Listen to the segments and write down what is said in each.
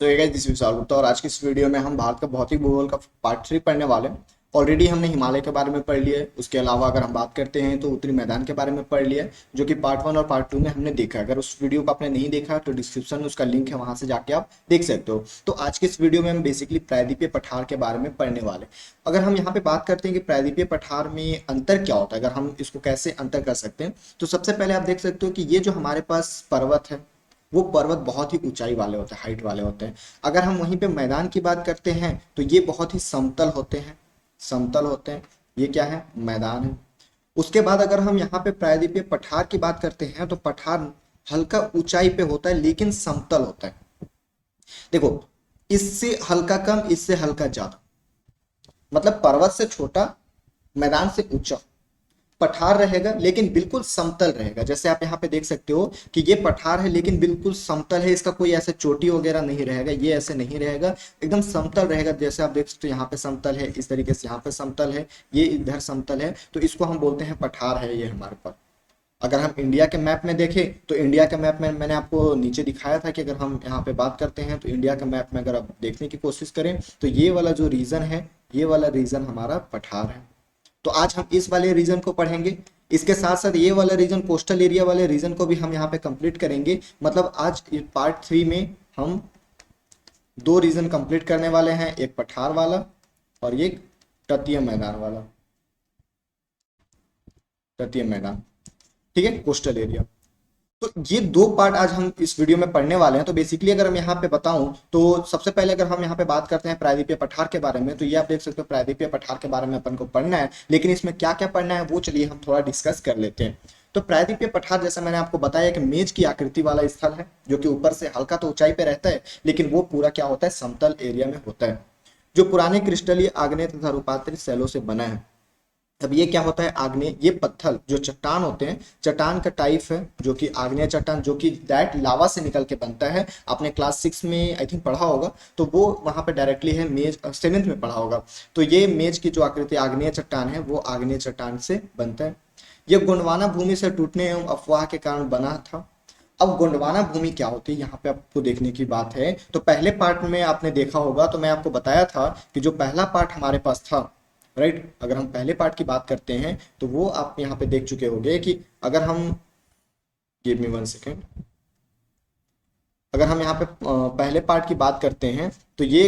तो ये दिस विशाल गुप्ता और आज की इस वीडियो में हम भारत का भौतिक भूगोल का पार्ट 3 पढ़ने वाले हैं। ऑलरेडी हमने हिमालय के बारे में पढ़ लिया है। उसके अलावा अगर हम बात करते हैं तो उत्तरी मैदान के बारे में पढ़ लिया है, जो कि पार्ट 1 और पार्ट 2 में हमने देखा है। अगर उस वीडियो को आपने नहीं देखा तो डिस्क्रिप्शन में उसका लिंक है, वहां से जाके आप देख सकते हो। तो आज की इस वीडियो में हम बेसिकली प्रायद्वीपीय पठार के बारे में पढ़ने वाले। अगर हम यहाँ पे बात करते हैं कि प्रायद्वीपीय पठार में अंतर क्या होता है, अगर हम इसको कैसे अंतर कर सकते हैं, तो सबसे पहले आप देख सकते हो कि ये जो हमारे पास पर्वत है वो पर्वत बहुत ही ऊंचाई वाले होते हैं, हाइट वाले होते हैं। अगर हम वहीं पे मैदान की बात करते हैं तो ये बहुत ही समतल होते हैं, समतल होते हैं। ये क्या है? मैदान है। उसके बाद अगर हम यहाँ पे प्रायद्वीपीय पठार की बात करते हैं तो पठार हल्का ऊंचाई पे होता है लेकिन समतल होता है। देखो, इससे हल्का कम, इससे हल्का ज्यादा, मतलब पर्वत से छोटा, मैदान से ऊंचा पठार रहेगा लेकिन बिल्कुल समतल रहेगा। जैसे आप यहाँ पे देख सकते हो कि ये पठार है लेकिन बिल्कुल समतल है, इसका कोई ऐसे चोटी वगैरह नहीं रहेगा, ये ऐसे नहीं रहेगा, एकदम समतल रहेगा। जैसे आप देख सकते हो यहाँ पे समतल है, इस तरीके से यहाँ पे समतल है, ये इधर समतल है, तो इसको हम बोलते हैं पठार है ये हमारे पास। अगर हम इंडिया के मैप में देखें तो इंडिया के मैप में मैंने आपको नीचे दिखाया था कि अगर हम यहाँ पे बात करते हैं तो इंडिया के मैप में अगर आप देखने की कोशिश करें तो ये वाला जो रीजन है, ये वाला रीजन हमारा पठार है। तो आज हम इस वाले रीजन को पढ़ेंगे। इसके साथ साथ ये वाला रीजन, कोस्टल एरिया वाले रीजन को भी हम यहाँ पे कंप्लीट करेंगे। मतलब आज पार्ट 3 में हम दो रीजन कंप्लीट करने वाले हैं, एक पठार वाला और एक तटीय मैदान वाला, तटीय मैदान, ठीक है, कोस्टल एरिया। तो ये दो पार्ट आज हम इस वीडियो में पढ़ने वाले हैं। तो बेसिकली अगर हम यहाँ पे बताऊं तो सबसे पहले अगर हम यहाँ पे बात करते हैं प्रायद्वीपीय पठार के बारे में, तो ये आप देख सकते हो प्रायद्वीपीय पठार के बारे में अपन को पढ़ना है। लेकिन इसमें क्या क्या पढ़ना है वो चलिए हम थोड़ा डिस्कस कर लेते हैं। तो प्रायद्वीपीय पठार, जैसा मैंने आपको बताया, कि मेज की आकृति वाला स्थल है, जो कि ऊपर से हल्का तो ऊंचाई पे रहता है लेकिन वो पूरा क्या होता है, समतल एरिया में होता है, जो पुराने क्रिस्टलीय आग्नेय तथा रूपांतरित शैलों से बना है। अब ये क्या होता है? आग्नेय, ये पत्थर जो चट्टान होते हैं, चट्टान का टाइप है जो कि आग्नेय चट्टान, जो कि डायरेक्ट लावा से निकल के बनता है। आपने क्लास 6 में आई थिंक पढ़ा होगा, तो वो वहां पे डायरेक्टली है, मेज 7th में पढ़ा होगा। तो ये मेज की जो आकृति आग्नेय चट्टान है वो आग्नेय चट्टान से बनता है। ये गोंडवाना भूमि से टूटने एवं अफवाह के कारण बना था। अब गोंडवाना भूमि क्या होती है, यहाँ पे आपको देखने की बात है। तो पहले पार्ट में आपने देखा होगा, तो मैं आपको बताया था कि जो पहला पार्ट हमारे पास था, राइट, अगर हम पहले पार्ट की बात करते हैं तो वो आप यहाँ पे देख चुके होंगे कि अगर हम, गिव मी 1 सेकेंड, अगर हम यहाँ पे पहले पार्ट की बात करते हैं तो ये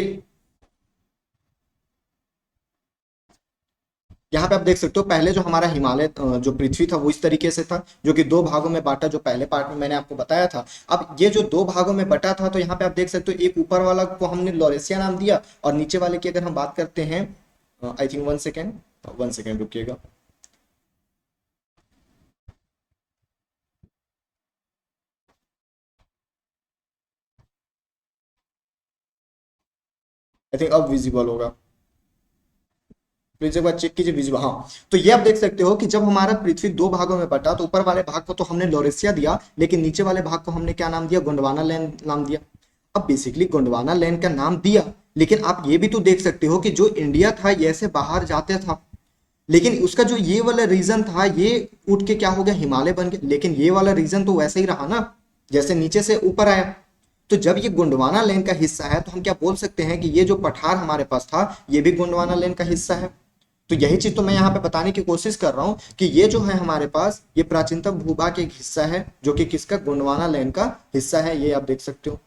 यहाँ पे आप देख सकते हो, पहले जो हमारा हिमालय जो पृथ्वी था वो इस तरीके से था, जो कि दो भागों में बांटा, जो पहले पार्ट में मैंने आपको बताया था। अब ये जो दो भागों में बटा था, तो यहाँ पे आप देख सकते हो एक ऊपर वाला को हमने लॉरेशिया नाम दिया और नीचे वाले की अगर हम बात करते हैं, आई थिंक 1 सेकेंड, 1 सेकेंड रुकिएगा। आई थिंक अब विजिबल होगा, प्लीज एक बार चेक कीजिए विजिबल। हाँ, तो ये आप देख सकते हो कि जब हमारा पृथ्वी दो भागों में बटा तो ऊपर वाले भाग को तो हमने लॉरेशिया दिया, लेकिन नीचे वाले भाग को हमने क्या नाम दिया? गोंडवाना लैंड नाम दिया। अब बेसिकली गोंडवाना लैंड का नाम दिया, लेकिन आप ये भी तो देख सकते हो कि जो इंडिया था ये ऐसे बाहर जाते था, लेकिन उसका जो ये वाला रीजन था ये उठ के क्या हो गया? हिमालय बन गया। लेकिन ये वाला रीजन तो वैसे ही रहा ना, जैसे नीचे से ऊपर आया। तो जब ये गोंडवाना लेन का हिस्सा है तो हम क्या बोल सकते हैं कि ये जो पठार हमारे पास था ये भी गोंडवाना लेन का हिस्सा है। तो यही चीज तो मैं यहाँ पे बताने की कोशिश कर रहा हूं कि ये जो है हमारे पास, ये प्राचीनतम भूभाग का एक हिस्सा है जो कि किसका? गोंडवाना लेन का हिस्सा है। ये आप देख सकते हो।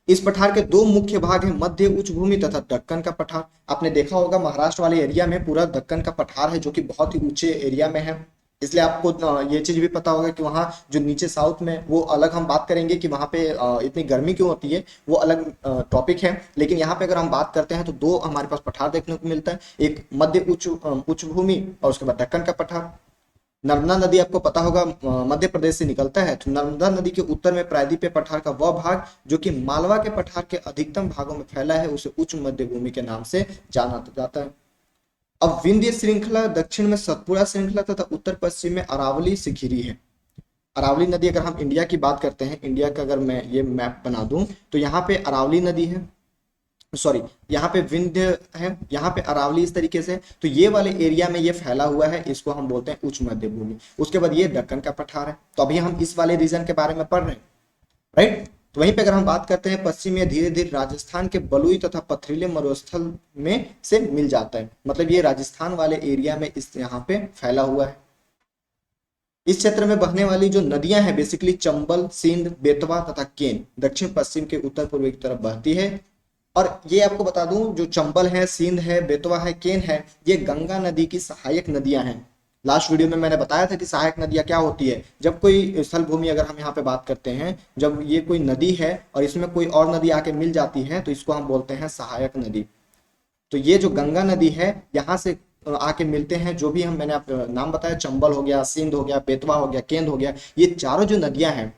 इस पठार के दो मुख्य भाग हैं, मध्य उच्च भूमि तथा दक्कन का पठार। आपने देखा होगा महाराष्ट्र वाले एरिया में पूरा दक्कन का पठार है, जो कि बहुत ही ऊंचे एरिया में है। इसलिए आपको ये चीज भी पता होगा कि वहाँ जो नीचे साउथ में, वो अलग हम बात करेंगे कि वहाँ पे इतनी गर्मी क्यों होती है, वो अलग टॉपिक है। लेकिन यहाँ पे अगर हम बात करते हैं तो दो हमारे पास पठार देखने को मिलता है, एक मध्य उच्च भूमि और उसके बाद दक्कन का पठार। नर्मदा नदी आपको पता होगा मध्य प्रदेश से निकलता है। तो नर्मदा नदी के उत्तर में प्रायद्वीपीय पठार का वह भाग जो कि मालवा के पठार के अधिकतम भागों में फैला है उसे उच्च मध्य भूमि के नाम से जाना जाता है। अब विंध्य श्रृंखला, दक्षिण में सतपुड़ा श्रृंखला तथा उत्तर पश्चिम में अरावली सिखिरी है। अरावली नदी, अगर हम इंडिया की बात करते हैं, इंडिया का अगर मैं ये मैप बना दूं तो यहाँ पे अरावली नदी है, सॉरी, यहाँ पे विंध्य है, यहाँ पे अरावली, इस तरीके से। तो ये वाले एरिया में ये फैला हुआ है, इसको हम बोलते हैं उच्च मध्य भूमि। उसके बाद ये दक्कन का पठार है। तो अभी हम इस वाले रीजन के बारे में पढ़ रहे हैं, राइट। तो वहीं पे अगर हम बात करते हैं पश्चिम में धीरे धीरे राजस्थान के बलुई तथा पथरीले मरुस्थल में से मिल जाता है, मतलब ये राजस्थान वाले एरिया में इस यहाँ पे फैला हुआ है। इस क्षेत्र में बहने वाली जो नदियां हैं बेसिकली चंबल, सिंध, बेतवा तथा केन दक्षिण पश्चिम के उत्तर पूर्व की तरफ बहती है। और ये आपको बता दूं, जो चंबल है, सिंध है, बेतवा है, केन है, ये गंगा नदी की सहायक नदियां हैं। लास्ट वीडियो में मैंने बताया था कि सहायक नदियां क्या होती है। जब कोई स्थल भूमि अगर हम यहाँ पे बात करते हैं, जब ये कोई नदी है और इसमें कोई और नदी आके मिल जाती है तो इसको हम बोलते हैं सहायक नदी। तो ये जो गंगा नदी है यहाँ से आके मिलते हैं, जो भी हम मैंने आप नाम बताया, चंबल हो गया, सिंध हो गया, बेतवा हो गया, केंद हो गया, ये चारों जो नदियां हैं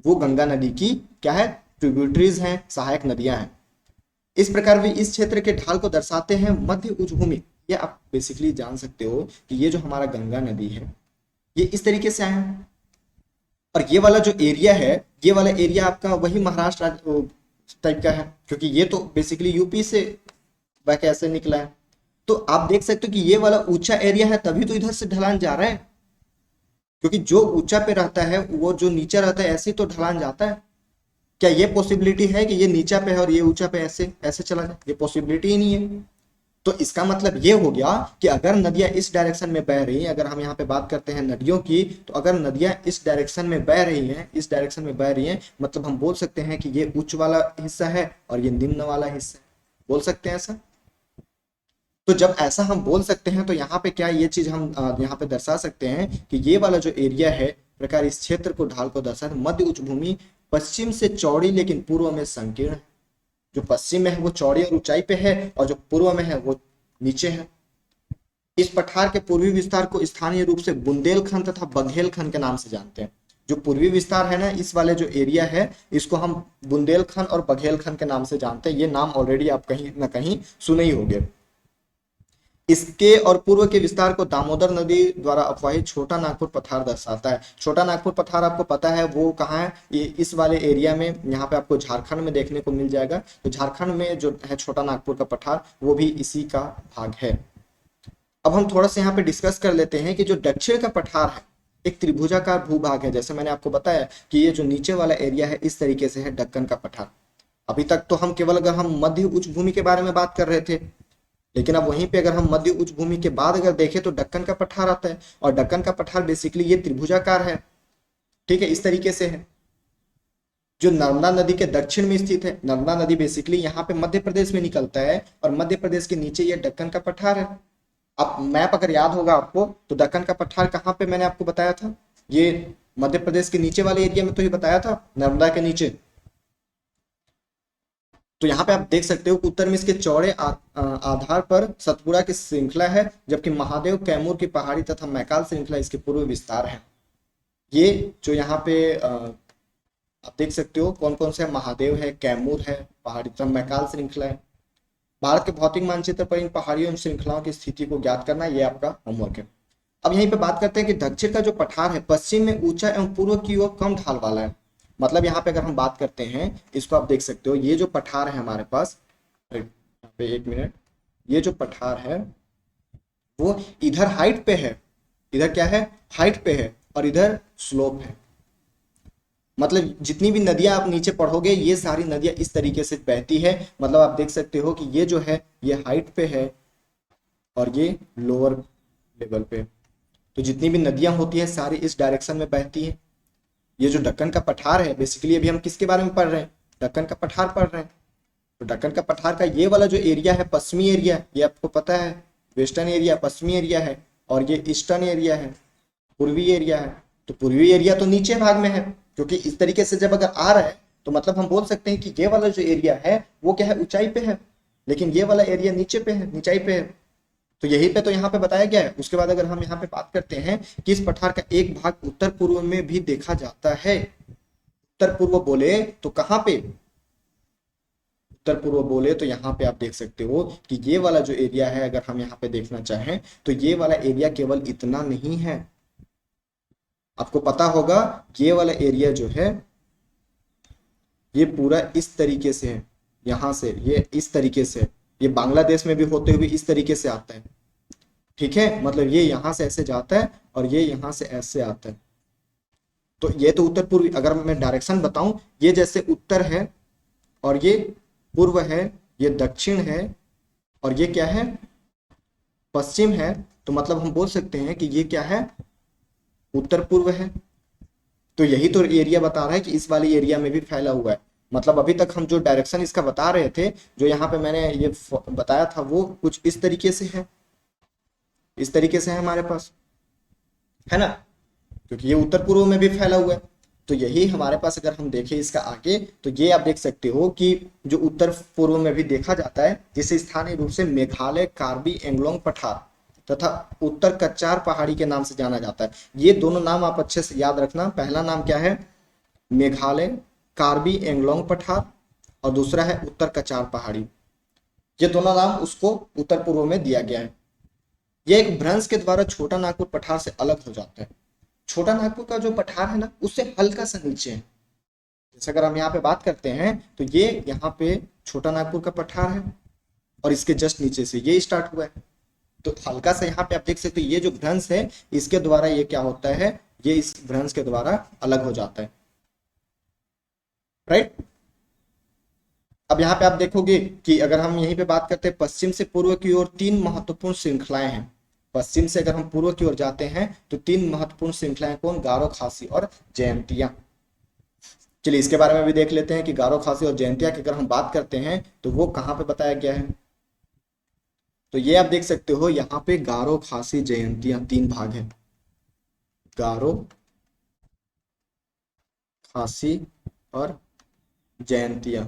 वो गंगा नदी की क्या है, ट्रिब्यूटरीज हैं, सहायक नदियां हैं। इस प्रकार भी इस क्षेत्र के ढाल को दर्शाते हैं मध्य उच्चभूमि। ये आप बेसिकली जान सकते हो कि ये जो हमारा गंगा नदी है ये इस तरीके से आया है, और ये वाला जो एरिया है, ये वाला एरिया आपका वही महाराष्ट्र टाइप का है, क्योंकि ये तो बेसिकली यूपी से वह कैसे निकला है। तो आप देख सकते हो कि ये वाला ऊंचा एरिया है, तभी तो इधर से ढलान जा रहा है, क्योंकि जो ऊंचा पे रहता है वो जो नीचे रहता है ऐसे ही तो ढलान जाता है। क्या ये पॉसिबिलिटी है कि ये नीचा पे है और ये ऊंचा पे ऐसे ऐसे चला जाए? ये पॉसिबिलिटी ही नहीं है। तो इसका मतलब ये हो गया कि अगर नदियां इस डायरेक्शन में बह रही हैं, अगर हम यहाँ पे बात करते हैं नदियों की, तो अगर नदियां इस डायरेक्शन में बह रही हैं, इस डायरेक्शन में बह रही हैं, मतलब हम बोल सकते हैं कि ये उच्च वाला हिस्सा है और ये निम्न वाला हिस्सा है। बोल सकते हैं ऐसा? तो जब ऐसा हम बोल सकते हैं तो यहाँ पे क्या ये चीज हम यहाँ पे दर्शा सकते हैं कि ये वाला जो एरिया है प्रकार इस क्षेत्र को ढाल को दर्शाता है। मध्य उच्च भूमि पश्चिम से चौड़ी लेकिन पूर्व में संकीर्ण है। जो पश्चिम में है वो चौड़ी और ऊंचाई पे है, और जो पूर्व में है वो नीचे है। इस पठार के पूर्वी विस्तार को स्थानीय रूप से बुंदेलखंड तथा बघेलखंड के नाम से जानते हैं। जो पूर्वी विस्तार है ना, इस वाले जो एरिया है इसको हम बुंदेलखंड और बघेलखंड के नाम से जानते हैं। ये नाम ऑलरेडी आप कहीं ना कहीं सुने ही होंगे। इसके और पूर्व के विस्तार को दामोदर नदी द्वारा अपवाहित छोटा नागपुर पठार दर्शाता है। छोटा नागपुर पठार आपको पता है वो कहाँ है? ये इस वाले एरिया में, यहाँ पे आपको झारखंड में देखने को मिल जाएगा। तो झारखंड में जो है छोटा नागपुर का पठार वो भी इसी का भाग है। अब हम थोड़ा सा यहाँ पे डिस्कस कर लेते हैं कि जो दक्षिण का पठार है एक त्रिभुजाकार भूभाग है। जैसे मैंने आपको बताया कि ये जो नीचे वाला एरिया है इस तरीके से है दक्कन का पठार। अभी तक तो हम केवल अगर हम मध्य उच्च भूमि के बारे में बात कर रहे थे, लेकिन अब वहीं पे अगर हम मध्य उच्च भूमि के बाद अगर देखें तो दक्कन का पठार आता है, और दक्कन का पठार बेसिकली ये त्रिभुजाकार है। ठीक है, इस तरीके से है, जो नर्मदा नदी के दक्षिण में स्थित है। नर्मदा नदी बेसिकली यहाँ पे मध्य प्रदेश में निकलता है, और मध्य प्रदेश के नीचे ये दक्कन का पठार है। अब मैप अगर याद होगा आपको तो दक्कन का पठार कहाँ पे मैंने आपको बताया था? ये मध्य प्रदेश के नीचे वाले एरिया में तो ये बताया था, नर्मदा के नीचे। तो यहाँ पे आप देख सकते हो कि उत्तर में इसके चौड़े आधार पर सतपुड़ा की श्रृंखला है, जबकि महादेव, कैमूर की पहाड़ी तथा मैकाल श्रृंखला इसके पूर्व विस्तार है। ये जो यहाँ पे आप देख सकते हो कौन कौन से महादेव है, कैमूर है, पहाड़ी तथा मैकाल श्रृंखला है। भारत के भौतिक मानचित्र पर इन पहाड़ियों एवं श्रृंखलाओं की स्थिति को ज्ञात करना ये आपका होमवर्क है। अब यहीं पे बात करते हैं कि दक्षिण का जो पठार है पश्चिम में ऊंचा एवं पूर्व की ओर कम ढाल वाला है। मतलब यहाँ पे अगर हम बात करते हैं, इसको आप देख सकते हो, ये जो पठार है हमारे पास, यहाँ पे एक मिनट, ये जो पठार है वो इधर हाइट पे है, इधर क्या है, हाइट पे है, और इधर स्लोप है। मतलब जितनी भी नदियां आप नीचे पढ़ोगे ये सारी नदियां इस तरीके से बहती है। मतलब आप देख सकते हो कि ये जो है ये हाइट पे है और ये लोअर लेवल पे। तो जितनी भी नदियां होती है सारी इस डायरेक्शन में बहती है। ये जो दक्कन का पठार है बेसिकली अभी हम किसके बारे में पढ़ रहे हैं? दक्कन का पठार पढ़ रहे हैं। तो दक्कन का पठार का ये वाला जो एरिया है पश्चिमी एरिया, ये आपको पता है वेस्टर्न एरिया पश्चिमी एरिया है, और ये ईस्टर्न एरिया है पूर्वी एरिया है। तो पूर्वी एरिया तो नीचे भाग में है, क्योंकि इस तरीके से जब अगर आ रहा है तो मतलब हम बोल सकते हैं कि ये वाला जो एरिया है वो क्या है, ऊंचाई पे है, लेकिन ये वाला एरिया नीचे पे है, नीचाई पे है। तो यही पे तो यहाँ पे बताया गया है। उसके बाद अगर हम यहाँ पे बात करते हैं कि इस पठार का एक भाग उत्तर पूर्व में भी देखा जाता है। उत्तर पूर्व बोले तो कहाँ पे? उत्तर पूर्व बोले तो यहाँ पे आप देख सकते हो कि ये वाला जो एरिया है, अगर हम यहाँ पे देखना चाहें तो ये वाला एरिया केवल इतना नहीं है। आपको पता होगा ये वाला एरिया जो है ये पूरा इस तरीके से है, यहाँ से ये इस तरीके से, ये बांग्लादेश में भी होते हुए इस तरीके से आता है। ठीक है, मतलब ये यहाँ से ऐसे जाता है और ये यहाँ से ऐसे आता है। तो ये तो उत्तर पूर्वी, अगर मैं डायरेक्शन बताऊं, ये जैसे उत्तर है और ये पूर्व है, ये दक्षिण है और ये क्या है, पश्चिम है, तो मतलब हम बोल सकते हैं कि ये क्या है, उत्तर पूर्व है। तो यही तो एरिया बता रहा है कि इस वाली एरिया में भी फैला हुआ है। मतलब अभी तक हम जो डायरेक्शन इसका बता रहे थे, जो यहाँ पे मैंने ये बताया था, वो कुछ इस तरीके से है, इस तरीके से है हमारे पास, है ना, क्योंकि ये उत्तर पूर्व में भी फैला हुआ है। तो यही हमारे पास, अगर हम देखें इसका आगे, तो ये आप देख सकते हो कि जो उत्तर पूर्व में भी देखा जाता है, जिसे स्थानीय रूप से मेघालय, कार्बी एंग्लोंग पठार तथा उत्तर कचार पहाड़ी के नाम से जाना जाता है। ये दोनों नाम आप अच्छे से याद रखना। पहला नाम क्या है, मेघालय कार्बी एंग्लोंग पठार, और दूसरा है उत्तर कचार पहाड़ी। ये दोनों नाम उसको उत्तर पूर्व में दिया गया है। ये एक भ्रंश के द्वारा छोटा नागपुर पठार से अलग हो जाता है। छोटा नागपुर का जो पठार है ना, उससे हल्का सा नीचे है। जैसे अगर हम यहाँ पे बात करते हैं, तो ये यहाँ पे छोटा नागपुर का पठार है और इसके जस्ट नीचे से ये स्टार्ट हुआ है। तो हल्का सा यहाँ पे आप देख सकते हो, ये जो भ्रंश है, इसके द्वारा ये क्या होता है, ये इस भ्रंश के द्वारा अलग हो जाता है, राइट। अब यहाँ पे आप देखोगे कि अगर हम यहीं पे बात करते हैं, पश्चिम से पूर्व की ओर 3 महत्वपूर्ण श्रृंखलाएं हैं। पश्चिम से अगर हम पूर्व की ओर जाते हैं, तो 3 महत्वपूर्ण श्रृंखलाएं कौन, गारो, खासी और जयंतिया। चलिए इसके बारे में भी देख लेते हैं कि गारो, खासी और जयंतिया की अगर हम बात करते हैं, तो वो कहाँ पे बताया गया है। तो ये आप देख सकते हो, यहाँ पे गारो, खासी, जयंतिया 3 भाग है। गारो, खासी और जयंतिया,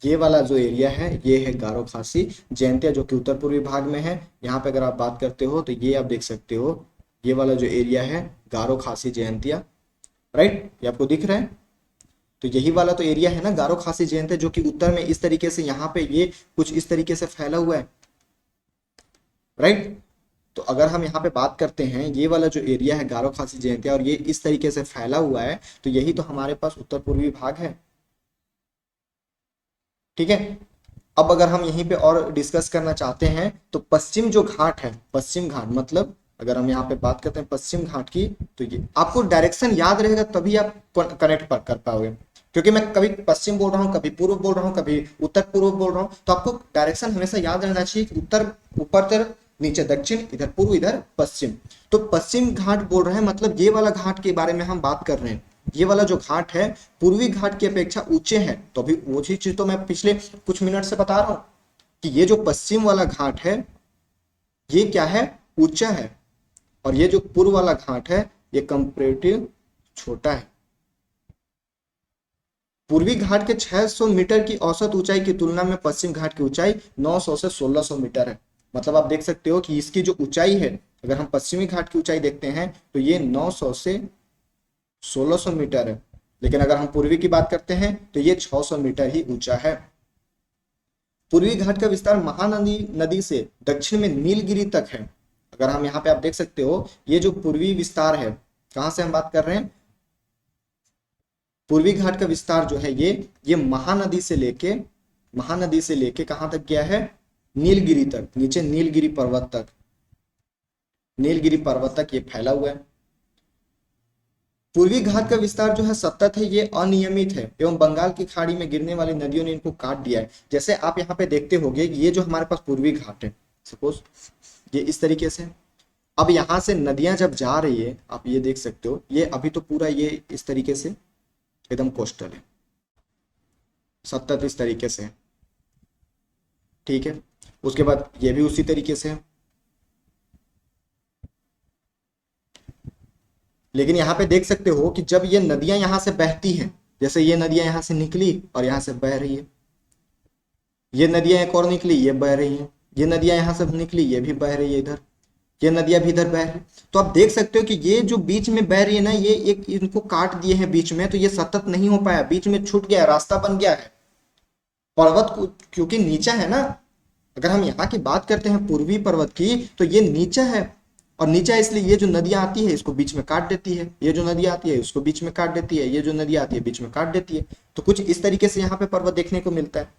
ये वाला जो एरिया है, ये है गारो, खासी, जयंतिया, जो कि उत्तर पूर्वी भाग में है। यहाँ पे अगर आप बात करते हो, तो ये आप देख सकते हो, ये वाला जो एरिया है, गारो, खासी, जयंतिया, राइट, ये आपको दिख रहा है। तो यही वाला तो एरिया है ना, गारो, खासी, जयंतिया, जो कि उत्तर में इस तरीके से, यहाँ पे ये कुछ इस तरीके से फैला हुआ है, राइट। तो अगर हम यहाँ पे बात करते हैं, ये वाला जो एरिया है गारो, खासी, जयंतिया, और ये इस तरीके से फैला हुआ है, तो यही तो हमारे पास उत्तर पूर्वी भाग है, ठीक है। अब अगर हम यहीं पे और डिस्कस करना चाहते हैं, तो पश्चिम जो घाट है, पश्चिम घाट मतलब अगर हम यहाँ पे बात करते हैं पश्चिम घाट की, तो ये आपको डायरेक्शन याद रहेगा, तभी आप कनेक्ट कर पाओगे। क्योंकि मैं कभी पश्चिम बोल रहा हूँ, कभी पूर्व बोल रहा हूँ, कभी उत्तर पूर्व बोल रहा हूँ, तो आपको डायरेक्शन हमेशा याद रहना चाहिए कि उत्तर ऊपर तरफ, नीचे दक्षिण, इधर पूर्व, इधर पश्चिम। तो पश्चिम घाट बोल रहे हैं, मतलब ये वाला घाट के बारे में हम बात कर रहे हैं। ये वाला जो घाट है, पूर्वी घाट की अपेक्षा ऊंचे है। तो अभी वो चीज तो मैं पिछले कुछ मिनट से बता रहा हूं कि ये जो पश्चिम वाला घाट है, ये क्या है, ऊंचा है, और ये जो पूर्व वाला घाट है, ये कंपेरेटिव छोटा है। पूर्वी घाट के 600 मीटर की औसत ऊंचाई की तुलना में पश्चिम घाट की ऊंचाई 900 से 1600 मीटर है। मतलब आप देख सकते हो कि इसकी जो ऊंचाई है, अगर हम पश्चिमी घाट की ऊंचाई देखते हैं, तो ये 900 से 1600 मीटर है। लेकिन अगर हम पूर्वी की बात करते हैं, तो ये 600 मीटर ही ऊंचा है। पूर्वी घाट का विस्तार महानदी नदी से दक्षिण में नीलगिरी तक है। अगर हम यहाँ पे आप देख सकते हो, ये जो पूर्वी विस्तार है, कहाँ से हम बात कर रहे हैं, पूर्वी घाट का विस्तार जो है, ये महानदी से लेके कहाँ तक गया है, नीलगिरी तक, नीचे नीलगिरी पर्वत तक, नीलगिरी पर्वत तक ये फैला हुआ है। पूर्वी घाट का विस्तार जो है सतत है, ये अनियमित है एवं बंगाल की खाड़ी में गिरने वाली नदियों ने इनको काट दिया है। जैसे आप यहाँ पे देखते होंगे, ये जो हमारे पास पूर्वी घाट है, सपोज ये इस तरीके से, अब यहाँ से नदियां जब जा रही है, आप ये देख सकते हो, ये अभी तो पूरा ये इस तरीके से एकदम कोस्टल है, सतत इस तरीके से, ठीक है। उसके बाद ये भी उसी तरीके से है। लेकिन यहाँ पे देख सकते हो कि जब ये नदियां यहाँ से बहती हैं, जैसे ये नदियां यहाँ से निकली और यहाँ से बह रही है, ये नदियां एक और निकली, ये बह रही है, ये नदियां यहाँ से निकली, ये भी बह रही है इधर, ये नदियां भी इधर बह रही। तो आप देख सकते हो कि ये जो बीच में बह रही है ना, ये एक इनको काट दिए हैं बीच में, तो ये सतत नहीं हो पाया, बीच में छूट गया, रास्ता बन गया है पर्वत को, क्योंकि नीचा है ना। अगर हम यहाँ की बात करते हैं पूर्वी पर्वत की, तो ये नीचा है, और नीचा इसलिए ये जो नदियां आती है इसको बीच में काट देती है, ये जो नदी आती है उसको बीच में काट देती है, ये जो नदी आती है बीच में काट देती है। तो कुछ इस तरीके से यहाँ पे पर्वत देखने को मिलता है।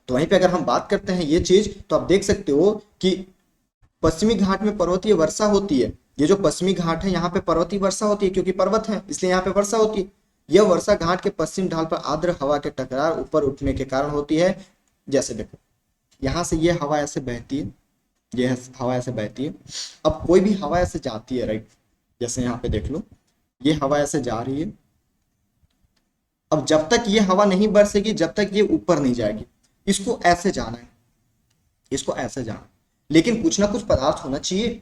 तो वहीं पे अगर हम बात करते हैं ये चीज, तो आप देख सकते हो कि पश्चिमी घाट में पर्वतीय वर्षा होती है, ये जो पश्चिमी घाट है यहाँ पे पर्वतीय वर्षा होती है, क्योंकि पर्वत है इसलिए यहाँ पे वर्षा होती है। यह वर्षा घाट के पश्चिम ढाल पर आर्द्र हवा के टकरार ऊपर उठने के कारण होती है। जैसे देखो यहाँ से ये हवा ऐसे बहती है, ये हवा ऐसे बहती है। अब कोई भी हवा ऐसे जाती है, राइट, जैसे यहाँ पे देख लो ये हवा ऐसे जा रही है। अब जब तक ये हवा नहीं बरसेगी, जब तक ये ऊपर नहीं जाएगी, इसको ऐसे जाना है, इसको ऐसे जाना, लेकिन कुछ ना कुछ पदार्थ होना चाहिए।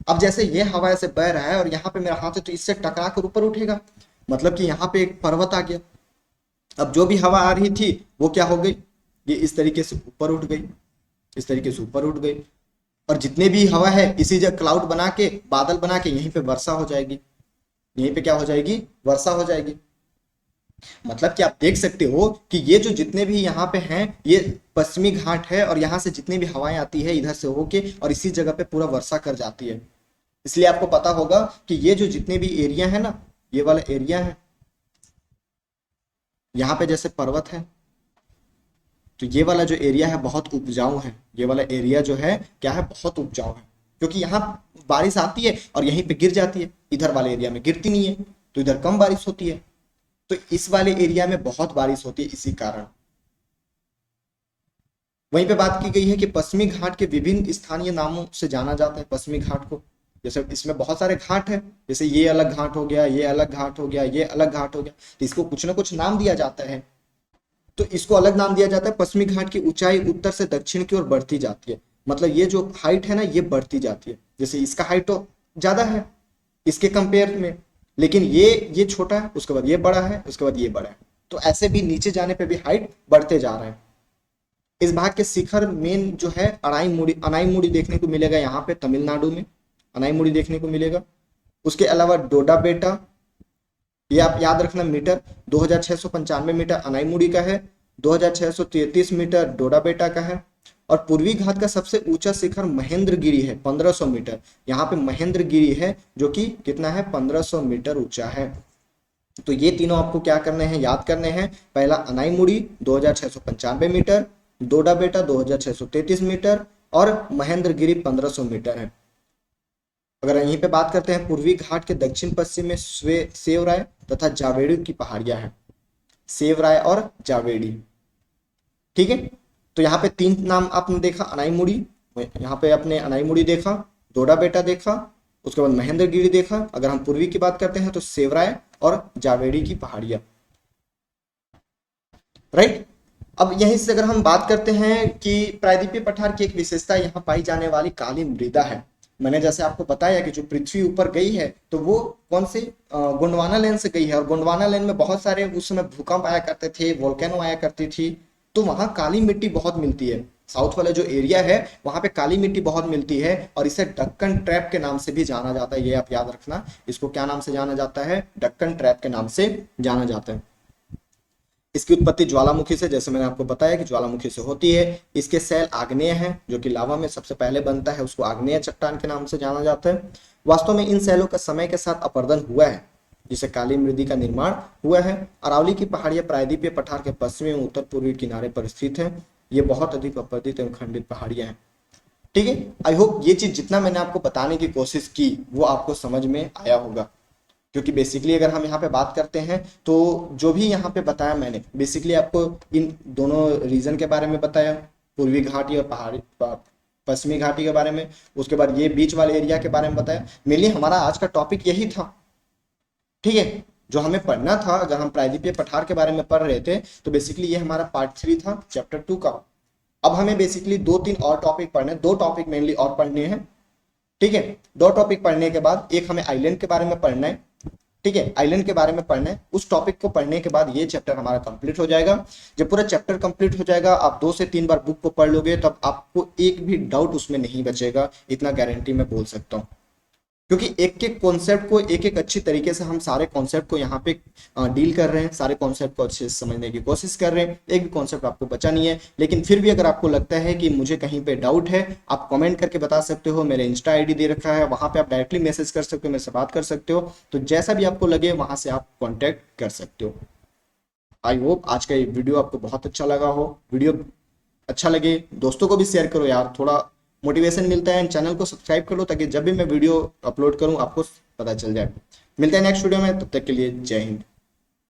अब जैसे ये हवा ऐसे बह रहा है और यहाँ पे मेरा हाथ है तो इससे टकरा कर ऊपर उठेगा, मतलब कि यहाँ पे एक पर्वत आ गया। अब जो भी हवा आ रही थी वो क्या हो गई, ये इस तरीके से ऊपर उठ गई, इस तरीके से ऊपर उठ गई, और जितने भी हवा है इसी जगह क्लाउड बना के, बादल बना के यहीं पे वर्षा हो जाएगी, यहीं पे क्या हो जाएगी, वर्षा हो जाएगी। मतलब कि आप देख सकते हो कि ये जो जितने भी यहाँ पे हैं ये पश्चिमी घाट है, और यहाँ से जितनी भी हवाएं आती है इधर से होके और इसी जगह पे पूरा वर्षा कर जाती है। इसलिए आपको पता होगा कि ये जो जितने भी एरिया है ना, ये वाला एरिया है, यहाँ पे जैसे पर्वत है तो ये वाला जो एरिया है बहुत उपजाऊ है। ये वाला एरिया जो है क्या है, बहुत उपजाऊ है, क्योंकि यहाँ बारिश आती है और यहीं पे गिर जाती है, इधर वाले एरिया में गिरती नहीं है, तो इधर कम बारिश होती है। तो इस वाले एरिया में बहुत बारिश होती है इसी कारण। वहीं पे बात की गई है कि पश्चिमी घाट के विभिन्न स्थानीय नामों से जाना जाता है पश्चिमी घाट को। जैसे इसमें बहुत सारे घाट है, जैसे ये अलग घाट हो गया, ये अलग घाट हो गया, ये अलग घाट हो गया, तो इसको कुछ ना कुछ नाम दिया जाता है। तो इसको अलग नाम दिया जाता है। पश्चिमी घाट की ऊंचाई उत्तर से दक्षिण की ओर बढ़ती जाती है, मतलब ये जो हाइट है ना ये बढ़ती जाती है। जैसे इसका हाइट तो ज्यादा है इसके कंपेयर में, लेकिन ये छोटा है, उसके बाद ये बड़ा है, उसके बाद ये बड़ा है, तो ऐसे भी नीचे जाने पे भी हाइट बढ़ते जा रहे हैं। इस भाग के शिखर मेन जो है अनाईमुड़ी देखने को मिलेगा, यहाँ पे तमिलनाडु में अनाईमुड़ी देखने को मिलेगा। उसके अलावा डोडा बेटा, ये आप याद रखना, मीटर 2695 मीटर अनाईमुड़ी का है, 2633 मीटर डोडा बेटा का है। और पूर्वी घाट का सबसे ऊंचा शिखर महेंद्रगिरी है 1500 मीटर। यहाँ पे महेंद्रगिरी है जो कि कितना है, 1500 मीटर ऊंचा है। तो ये तीनों आपको क्या करने हैं, याद करने हैं। पहला अनाईमुड़ी 2695 मीटर, डोडा बेटा 2633 मीटर और महेंद्रगिरी 1500 मीटर है। अगर यहीं पे बात करते हैं, पूर्वी घाट के दक्षिण पश्चिम में सेवराय तथा जावेड़ी की पहाड़ियां हैं, सेवराय और जावेड़ी, ठीक है। तो यहाँ पे तीन नाम आपने देखा, अनाईमुड़ी, यहाँ पे आपने अनाईमुड़ी देखा, डोडा बेटा देखा, उसके बाद महेंद्रगिरी देखा। अगर हम पूर्वी की बात करते हैं तो सेवराय और जावेड़ी की पहाड़ियां, राइट। अब यहीं से अगर हम बात करते हैं कि प्रायद्वीपीय पठार की एक विशेषता यहाँ पाई जाने वाली काली मृदा है। मैंने जैसे आपको बताया कि जो पृथ्वी ऊपर गई है तो वो कौन से गोंडवाना लैंड से गई है, और गोंडवाना लैंड में बहुत सारे उस समय भूकंप आया करते थे, वोल्केनो आया करती थी, तो वहां काली मिट्टी बहुत मिलती है। साउथ वाला जो एरिया है वहां पे काली मिट्टी बहुत मिलती है, और इसे डक्कन ट्रैप के नाम से भी जाना जाता है। ये आप याद रखना, इसको क्या नाम से जाना जाता है, डक्कन ट्रैप के नाम से जाना जाता है। इसकी उत्पत्ति ज्वालामुखी से, जैसे मैंने आपको बताया कि ज्वालामुखी से होती है। इसके सेल आग्नेय हैं, जो कि लावा में सबसे पहले बनता है, उसको आग्नेय चट्टान के नाम से जाना जाता है। वास्तव में इन सेलों का समय के साथ अपरदन हुआ है, जिससे काली मृदा का निर्माण हुआ है। अरावली की पहाड़ियां प्रायद्वीपीय पठार के पश्चिमी एवं उत्तर पूर्वी किनारे पर स्थित है। ये बहुत अधिक अपरदित एवं खंडित पहाड़ियां हैं, ठीक है। आई होप ये चीज जितना मैंने आपको बताने की कोशिश की वो आपको समझ में आया होगा, क्योंकि बेसिकली अगर हम यहाँ पे बात करते हैं तो जो भी यहाँ पे बताया मैंने, बेसिकली आपको इन दोनों रीजन के बारे में बताया, पूर्वी घाटी और पहाड़ी पश्चिमी घाटी के बारे में, उसके बाद ये बीच वाले एरिया के बारे में बताया। मेनली हमारा आज का टॉपिक यही था, ठीक है। जो हमें पढ़ना था, अगर हम प्रायद्वीपीय पठार के बारे में पढ़ रहे थे तो बेसिकली ये हमारा पार्ट 3 था चैप्टर 2 का। अब हमें बेसिकली 2-3 और टॉपिक पढ़ने, 2 टॉपिक मेनली और पढ़ने हैं, ठीक है। 2 टॉपिक पढ़ने के बाद एक हमें आइलैंड के बारे में पढ़ना है, ठीक है, आइलैंड के बारे में पढ़ना है। उस टॉपिक को पढ़ने के बाद ये चैप्टर हमारा कंप्लीट हो जाएगा। जब पूरा चैप्टर कंप्लीट हो जाएगा, आप 2 से 3 बार बुक को पढ़ लोगे तब आपको एक भी डाउट उसमें नहीं बचेगा, इतना गारंटी मैं बोल सकता हूँ। क्योंकि एक एक कॉन्सेप्ट को एक एक अच्छी तरीके से हम सारे कॉन्सेप्ट को यहाँ पे डील कर रहे हैं, सारे कॉन्सेप्ट को अच्छे से समझने की कोशिश कर रहे हैं, एक भी कॉन्सेप्ट आपको बचा नहीं है। लेकिन फिर भी अगर आपको लगता है कि मुझे कहीं पे डाउट है, आप कमेंट करके बता सकते हो। मेरे इंस्टा आईडी दे रखा है, वहां पे आप डायरेक्टली मैसेज कर सकते हो, मेरे से बात कर सकते हो। तो जैसा भी आपको लगे वहां से आप कॉन्टेक्ट कर सकते हो। आई होप आज का ये वीडियो आपको बहुत अच्छा लगा हो। वीडियो अच्छा लगे दोस्तों को भी शेयर करो यार, थोड़ा मोटिवेशन मिलता है। चैनल को सब्सक्राइब कर लो ताकि जब भी मैं वीडियो अपलोड करूँ आपको पता चल जाए। मिलते हैं नेक्स्ट वीडियो में, तब तक के लिए जय हिंद।